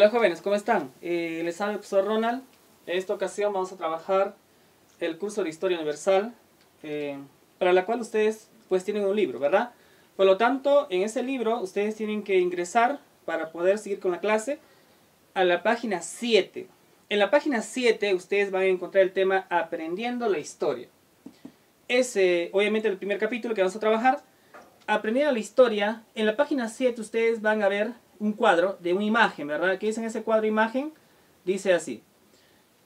Hola jóvenes, ¿cómo están? Les habla el profesor Ronald. En esta ocasión vamos a trabajar el curso de Historia Universal, para la cual ustedes pues tienen un libro, ¿verdad? Por lo tanto, en ese libro ustedes tienen que ingresar para poder seguir con la clase a la página 7. En la página 7 ustedes van a encontrar el tema Aprendiendo la Historia. Es obviamente el primer capítulo que vamos a trabajar. Aprendiendo la Historia, en la página 7 ustedes van a ver un cuadro de una imagen, ¿verdad? ¿Qué dice en ese cuadro imagen? Dice así: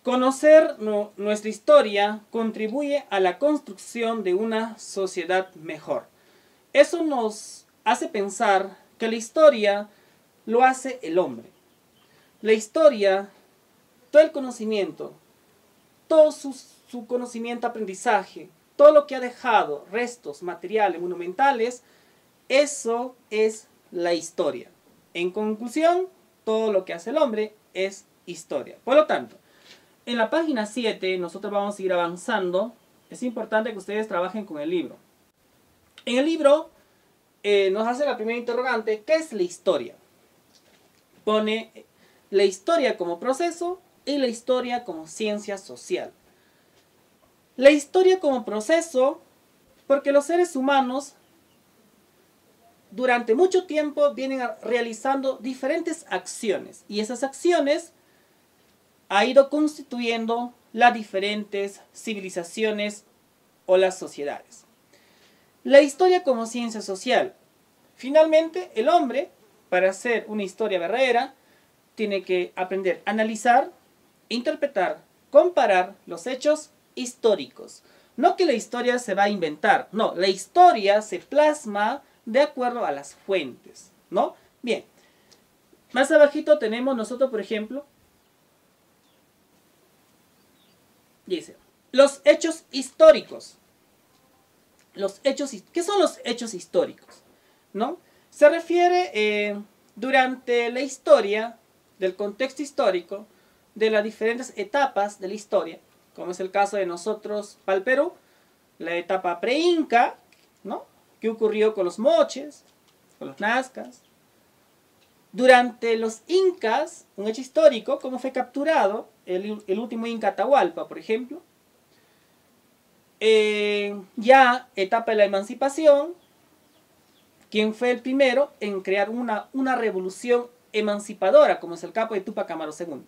conocer nuestra historia contribuye a la construcción de una sociedad mejor. Eso nos hace pensar que la historia lo hace el hombre. La historia, todo el conocimiento, todo su conocimiento, aprendizaje, todo lo que ha dejado, restos materiales, monumentales, eso es la historia. En conclusión, todo lo que hace el hombre es historia. Por lo tanto, en la página 7 nosotros vamos a ir avanzando. Es importante que ustedes trabajen con el libro. En el libro nos hace la primera interrogante: ¿qué es la historia? Pone la historia como proceso y la historia como ciencia social. La historia como proceso, porque los seres humanos durante mucho tiempo vienen realizando diferentes acciones, y esas acciones ha ido constituyendo las diferentes civilizaciones o las sociedades. La historia como ciencia social. Finalmente, el hombre, para hacer una historia verdadera, tiene que aprender a analizar, interpretar, comparar los hechos históricos. No que la historia se va a inventar, no, la historia se plasma de acuerdo a las fuentes, ¿no? Bien, más abajito tenemos nosotros, por ejemplo, dice, los hechos históricos. ¿Qué son los hechos históricos? ¿No? Se refiere durante la historia, del contexto histórico, de las diferentes etapas de la historia, como es el caso de nosotros para el Perú, la etapa pre-inca, ¿no? ¿Qué ocurrió con los moches, con los nazcas? Durante los incas, un hecho histórico, cómo fue capturado el último inca Atahualpa, por ejemplo. Ya etapa de la emancipación, quien fue el primero en crear una revolución emancipadora, como es el caso de Túpac Amaru II.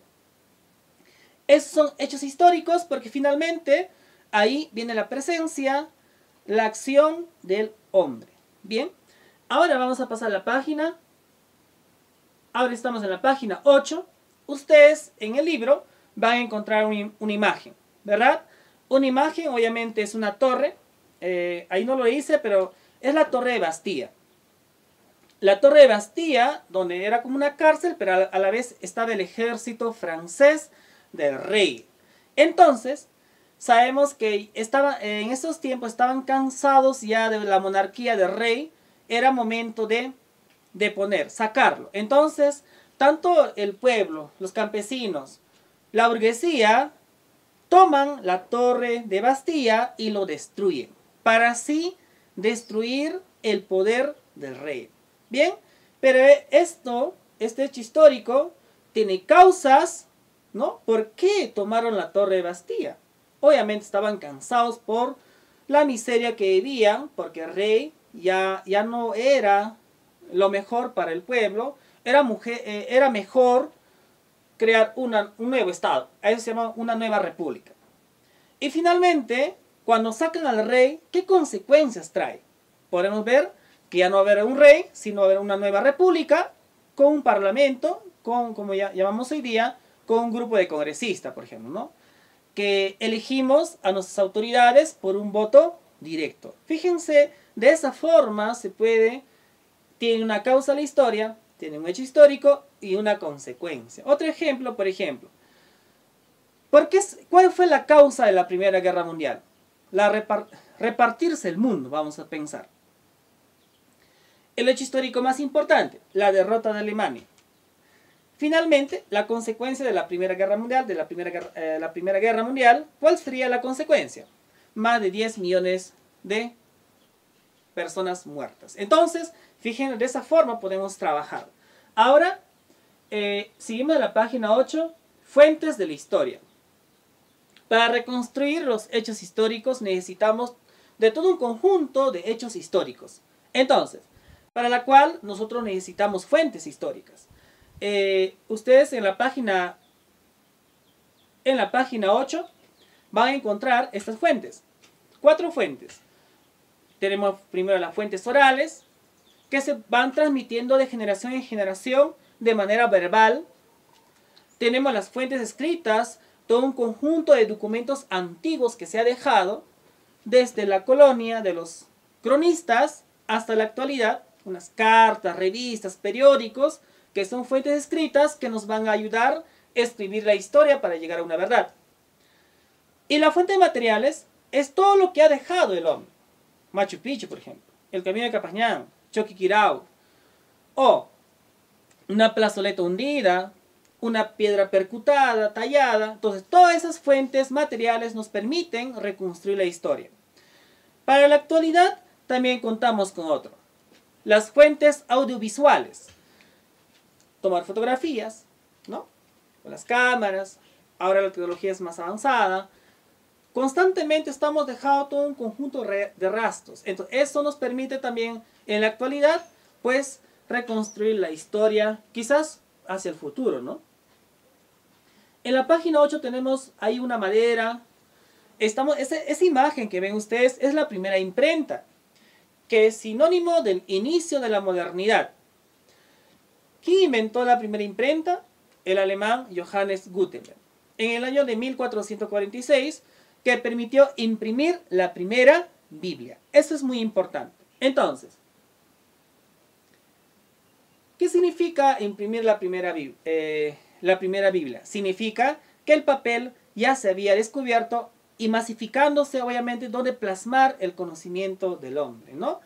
Esos son hechos históricos porque finalmente ahí viene la presencia, la acción del hombre. Bien, ahora vamos a pasar a la página. Ahora estamos en la página 8. Ustedes en el libro van a encontrar una imagen, ¿verdad? Una imagen obviamente es una torre. Ahí no lo hice, pero es la torre de Bastilla. La torre de Bastilla, donde era como una cárcel, pero a la vez estaba el ejército francés del rey. Entonces, sabemos que en esos tiempos estaban cansados ya de la monarquía del rey. Era momento de sacarlo. Entonces, tanto el pueblo, los campesinos, la burguesía, toman la torre de Bastilla y lo destruyen, para así destruir el poder del rey. Bien, pero este hecho histórico tiene causas, ¿no? ¿Por qué tomaron la torre de Bastilla? Obviamente estaban cansados por la miseria que vivían, porque el rey ya no era lo mejor para el pueblo. Era mejor crear un nuevo estado. A eso se llama una nueva república. Y finalmente, cuando sacan al rey, ¿qué consecuencias trae? Podemos ver que ya no va a haber un rey, sino va a haber una nueva república, con un parlamento, como ya llamamos hoy día, con un grupo de congresistas, por ejemplo, ¿no? Que elegimos a nuestras autoridades por un voto directo. Fíjense, de esa forma tiene una causa la historia, tiene un hecho histórico y una consecuencia. Otro ejemplo, por ejemplo, ¿cuál fue la causa de la Primera Guerra Mundial? Repartirse el mundo, vamos a pensar. El hecho histórico más importante, la derrota de Alemania. Finalmente, la consecuencia de la Primera Guerra Mundial, la Primera Guerra Mundial, ¿cuál sería la consecuencia? Más de 10 millones de personas muertas. Entonces, fíjense, de esa forma podemos trabajar. Ahora, Seguimos en la página 8, fuentes de la historia. Para reconstruir los hechos históricos necesitamos de todo un conjunto de hechos históricos. Entonces, para la cual nosotros necesitamos fuentes históricas. Ustedes en la página 8 van a encontrar estas fuentes. 4 fuentes. Tenemos primero las fuentes orales, que se van transmitiendo de generación en generación de manera verbal. Tenemos las fuentes escritas, todo un conjunto de documentos antiguos que se ha dejado desde la colonia de los cronistas hasta la actualidad, unas cartas, revistas, periódicos, que son fuentes escritas que nos van a ayudar a escribir la historia para llegar a una verdad. Y la fuente de materiales es todo lo que ha dejado el hombre. Machu Picchu, por ejemplo, el camino de Capañán, Choqquequirao, o una plazoleta hundida, una piedra percutada, tallada. Entonces, todas esas fuentes materiales nos permiten reconstruir la historia. Para la actualidad, también contamos con otro. Las fuentes audiovisuales. Tomar fotografías, ¿no? Con las cámaras. Ahora la tecnología es más avanzada. Constantemente estamos dejando todo un conjunto de rastros. Entonces, eso nos permite también, en la actualidad, pues, reconstruir la historia, quizás hacia el futuro, ¿no? En la página 8 tenemos ahí una madera. Esa imagen que ven ustedes es la primera imprenta, que es sinónimo del inicio de la modernidad. ¿Quién inventó la primera imprenta? El alemán Johannes Gutenberg, en el año de 1446, que permitió imprimir la primera Biblia. Eso es muy importante. Entonces, ¿qué significa imprimir la primera Biblia? Significa que el papel ya se había descubierto y masificándose, obviamente, donde plasmar el conocimiento del hombre, ¿no?